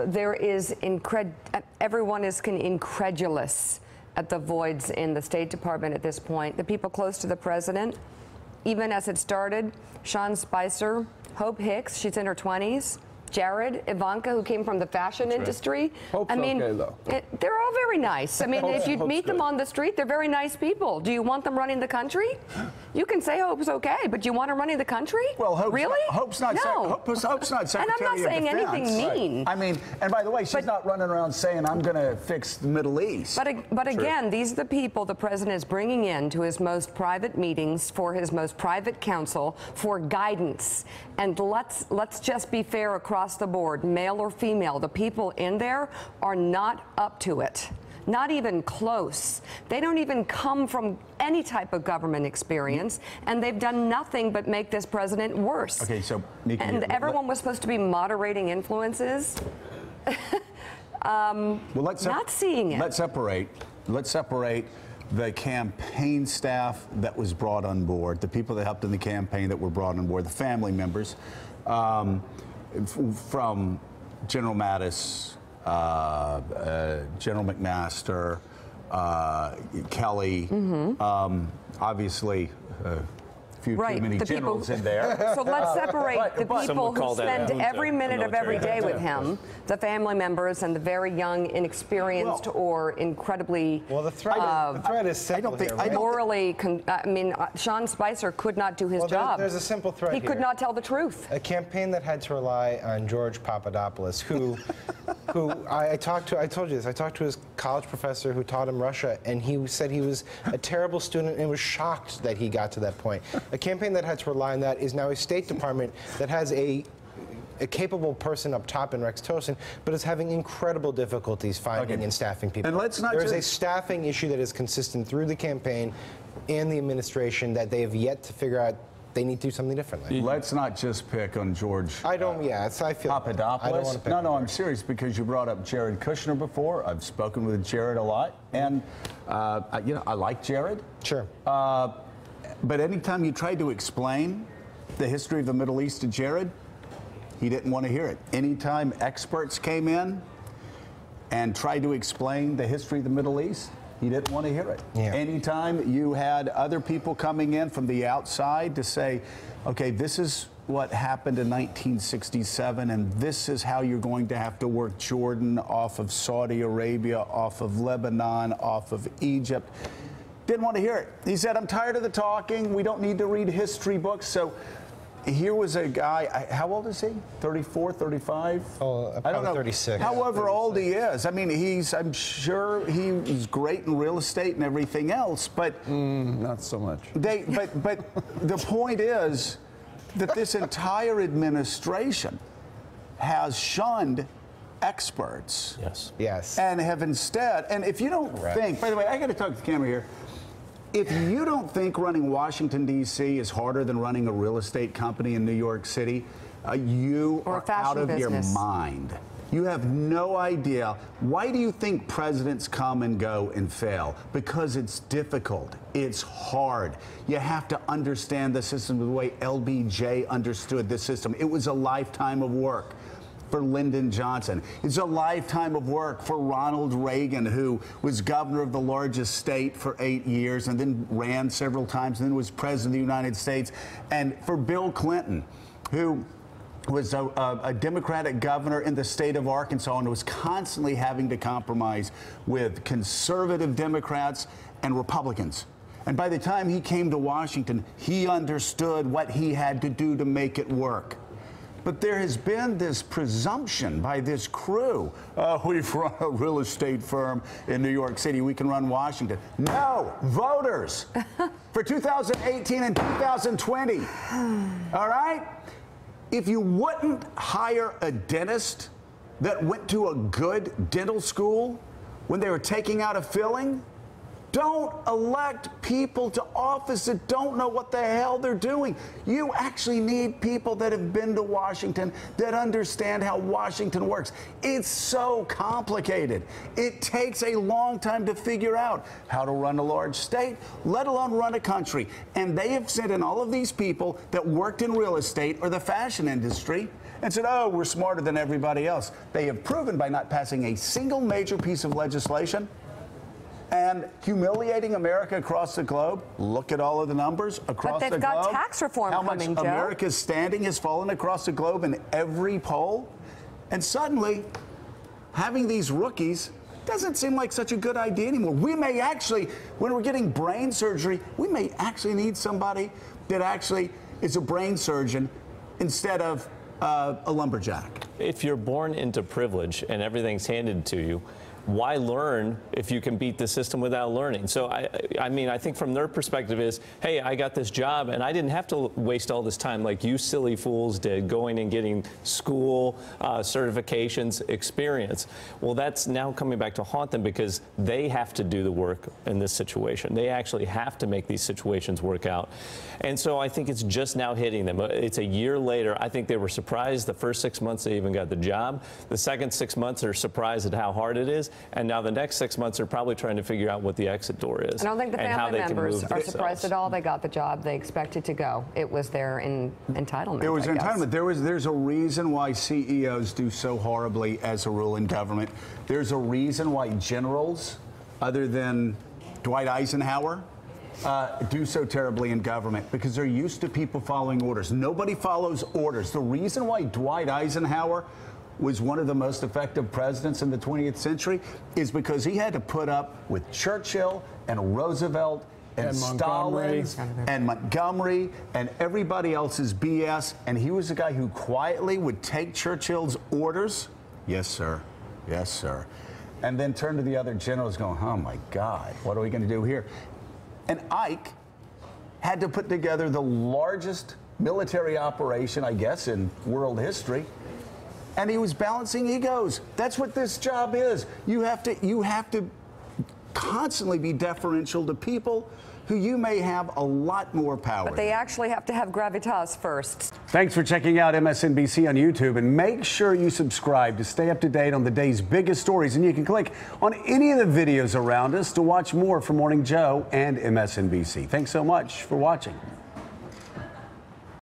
there is everyone is incredulous at the voids in the State Department at this point. The people close to the president, even as it started, Sean Spicer, Hope Hicks, she's in her 20s. Jared, Ivanka, who came from the fashion industry. Hope's okay, though. They're all very nice. I mean, if you meet them on the street, they're very nice people. Do you want them running the country? You can say Hope's okay, but do you want her running the country? Well, really? Hope's not. No. Hope's not Secretary And I'm not saying of Defense. anything mean. Right. I mean, and by the way, she's not running around saying, I'm going to fix the Middle East. But again, these are the people the president is bringing in to his most private meetings, for his most private counsel, for guidance. And let's just be fair across the board, male or female. The people in there are not up to it. Not even close. They don't even come from any type of government experience, and they've done nothing but make this president worse. Okay, so Mika, and everyone was supposed to be moderating influences. Not seeing it. Let's separate the campaign staff that was brought on board, the people that helped in the campaign that were brought on board, the family members, from General Mattis, General McMaster, Kelly, obviously too many generals in there. So let's separate the people who spend every minute of every day with him, the family members, and the very young, inexperienced, or incredibly the threat is simple here, right? morally. I mean, Sean Spicer could not do his job. There's a simple threat He here. could not tell the truth. A campaign that had to rely on George Papadopoulos, who I talked to his college professor who taught him Russia, and he said he was a terrible student and was shocked that he got to that point. A campaign that had to rely on that is now a State Department that has a capable person up top in Rex Tillerson, but is having incredible difficulties finding and staffing people. And let's not There's a staffing issue that is consistent through the campaign and the administration that they have yet to figure out. They need to do something differently. Let's not just pick on George. I don't. I feel Papadopoulos. I don't want to pick No, I'm serious, because you brought up Jared Kushner before. I've spoken with Jared a lot, and I like Jared. Sure. But anytime you tried to explain the history of the Middle East to Jared, he didn't want to hear it. Anytime experts came in and tried to explain the history of the Middle East, he didn't want to hear it. Yeah. Anytime you had other people coming in from the outside to say, okay, this is what happened in 1967, and this is how you're going to have to work Jordan off of Saudi Arabia, off of Lebanon, off of Egypt. Didn't want to hear it. He said, I'm tired of the talking. We don't need to read history books. So here was a guy, how old is he? 34, 35? Oh, I don't know. 36. However old he is. I mean, I'm sure he was great in real estate and everything else, but not so much. But the point is that this entire administration has shunned experts. Yes. And have instead, and if you don't think, by the way, I got to talk to the camera here. If you don't think running Washington, D.C. is harder than running a real estate company in New York City, you are out of your mind. You have no idea. Why do you think presidents come and go and fail? Because it's difficult. It's hard. You have to understand the system the way LBJ understood the system. It was a lifetime of work for Lyndon Johnson. It's a lifetime of work for Ronald Reagan, who was governor of the largest state for 8 years and then ran several times and then was president of the United States. And for Bill Clinton, who was a Democratic governor in the state of Arkansas and was constantly having to compromise with conservative Democrats and Republicans. And by the time he came to Washington, he understood what he had to do to make it work. But there has been this presumption by this crew, we've run a real estate firm in New York City, we can run Washington. No, voters for 2018 and 2020, all right? If you wouldn't hire a dentist that went to a good dental school when they were taking out a filling, don't elect people to office that don't know what the hell they're doing. You actually need people that have been to Washington, that understand how Washington works. It's so complicated. It takes a long time to figure out how to run a large state, let alone run a country. And they have sent in all of these people that worked in real estate or the fashion industry, and said, oh, we're smarter than everybody else. They have proven by not passing a single major piece of legislation and humiliating America across the globe. Look at all of the numbers across the globe. But they've got tax reform coming, Joe. How much America's standing has fallen across the globe in every poll. And suddenly, having these rookies doesn't seem like such a good idea anymore. We may actually, when we're getting brain surgery, we may actually need somebody that actually is a brain surgeon instead of a lumberjack. If you're born into privilege and everything's handed to you, why learn if you can beat the system without learning? So I mean, I think from their perspective is, hey, I got this job and I didn't have to waste all this time like you silly fools did going and getting school certifications, experience. Well, that's now coming back to haunt them because they have to do the work in this situation. They actually have to make these situations work out. And so I think it's just now hitting them. It's a year later. I think they were surprised the first 6 months they even got the job. The second 6 months they're surprised at how hard it is. And now the next 6 months are probably trying to figure out what the exit door is. I don't think the family members are surprised at all. They got the job they expected to go. It was their entitlement. It was entitlement. There's a reason why CEOs do so horribly as a rule in government. There's a reason why generals, other than Dwight Eisenhower, do so terribly in government because they're used to people following orders. Nobody follows orders. The reason why Dwight Eisenhower was one of the most effective presidents in the 20th century is because he had to put up with Churchill and Roosevelt and Stalin and Montgomery and everybody else's BS. And he was the guy who quietly would take Churchill's orders. Yes, sir. Yes, sir. And then turn to the other generals going, oh, my God, what are we going to do here? And Ike had to put together the largest military operation, I guess, in world history. And he was balancing egos. That's what this job is. You have to constantly be deferential to people who you may have a lot more power. But they actually have to have gravitas first. Thanks for checking out MSNBC on YouTube, and make sure you subscribe to stay up to date on the day's biggest stories. And you can click on any of the videos around us to watch more from Morning Joe and MSNBC. Thanks so much for watching.